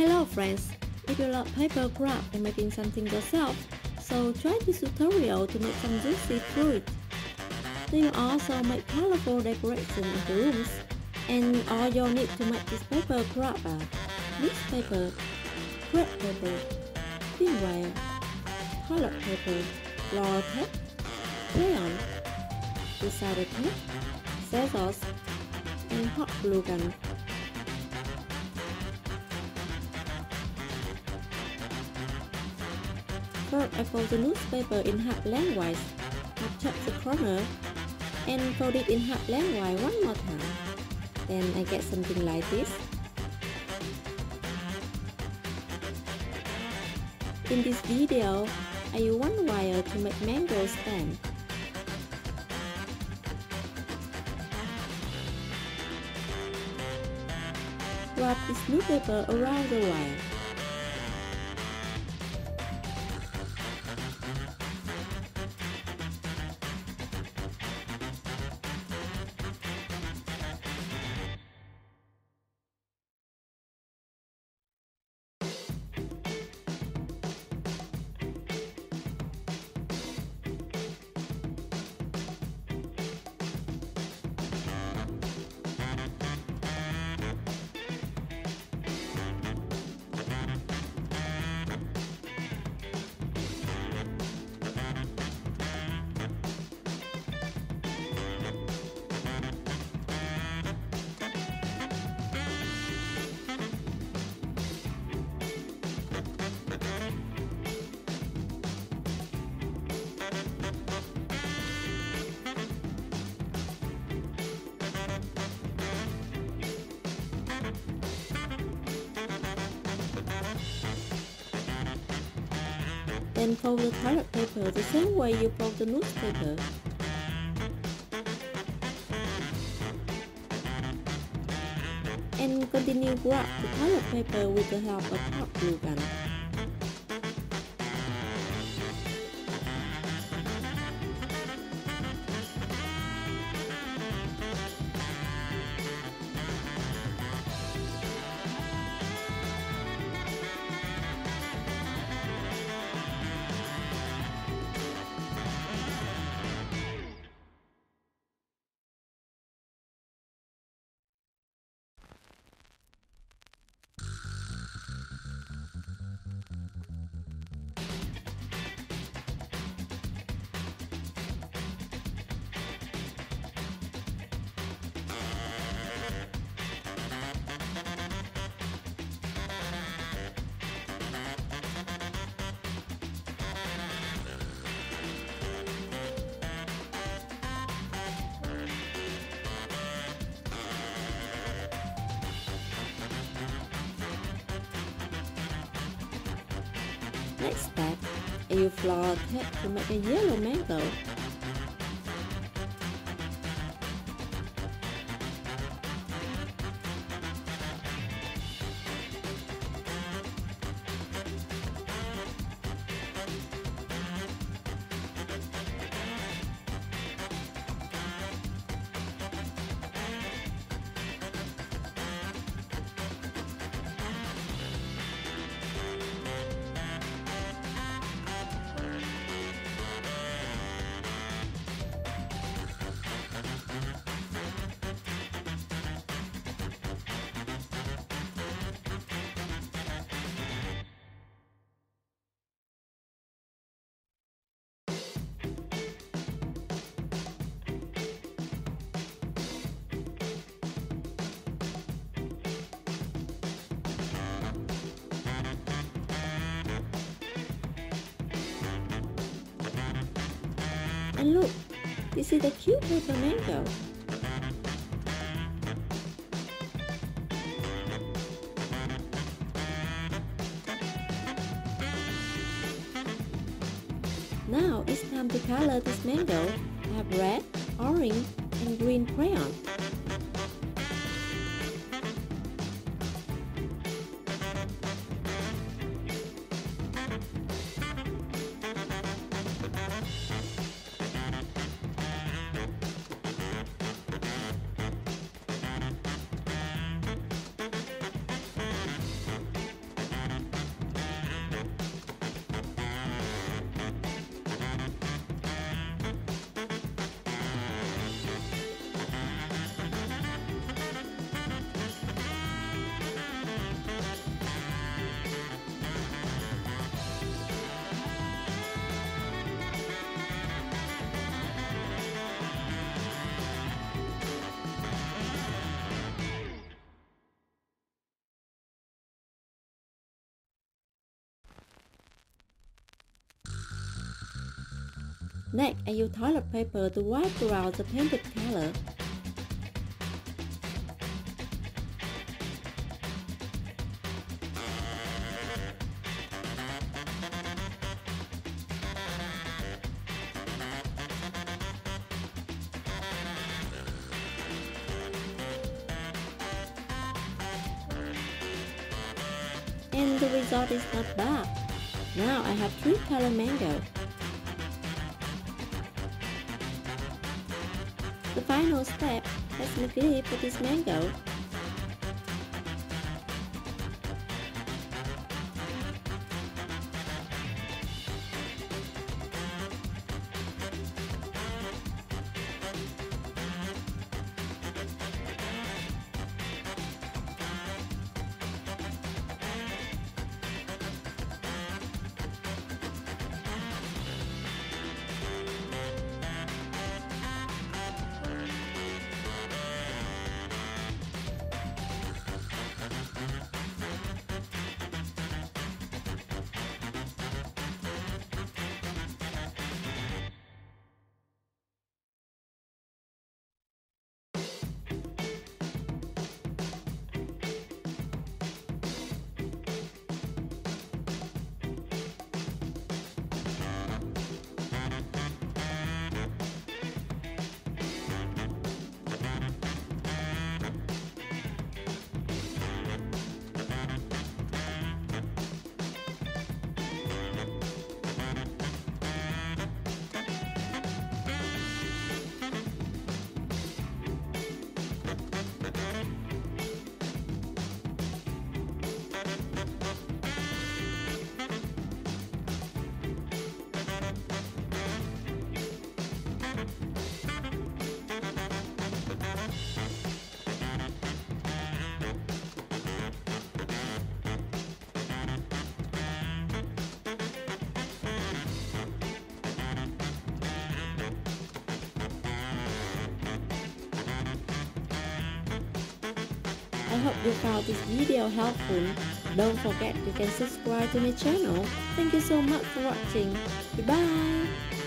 Hello friends! If you love paper craft and making something yourself, so try this tutorial to make some juicy fruit. You can also make colorful decoration in the rooms, and all you'll need to make this paper craft are newspaper, crepe paper, thinware, toilet paper, floor tape, crayon, decided tape, scissors, and hot glue gun. First, I fold the newspaper in half lengthwise, cut the corner, and fold it in half lengthwise one more time. Then I get something like this. In this video, I use one wire to make mango stand. Wrap this newspaper around the wire. Then fold the toilet paper the same way you fold the newspaper. And continue wrap the toilet paper with the help of hot glue gun. Next step, I use floor tape to make a yellow mango. And look, this is a cute paper mango. Now it's time to color this mango. I have red, orange, and green crayon. Next, I use toilet paper to wipe around the painted color. And the result is not bad. Now I have 3 color mango. The final step, let's make lid for this mango. I hope you found this video helpful. Don't forget you can subscribe to my channel. Thank you so much for watching. Goodbye.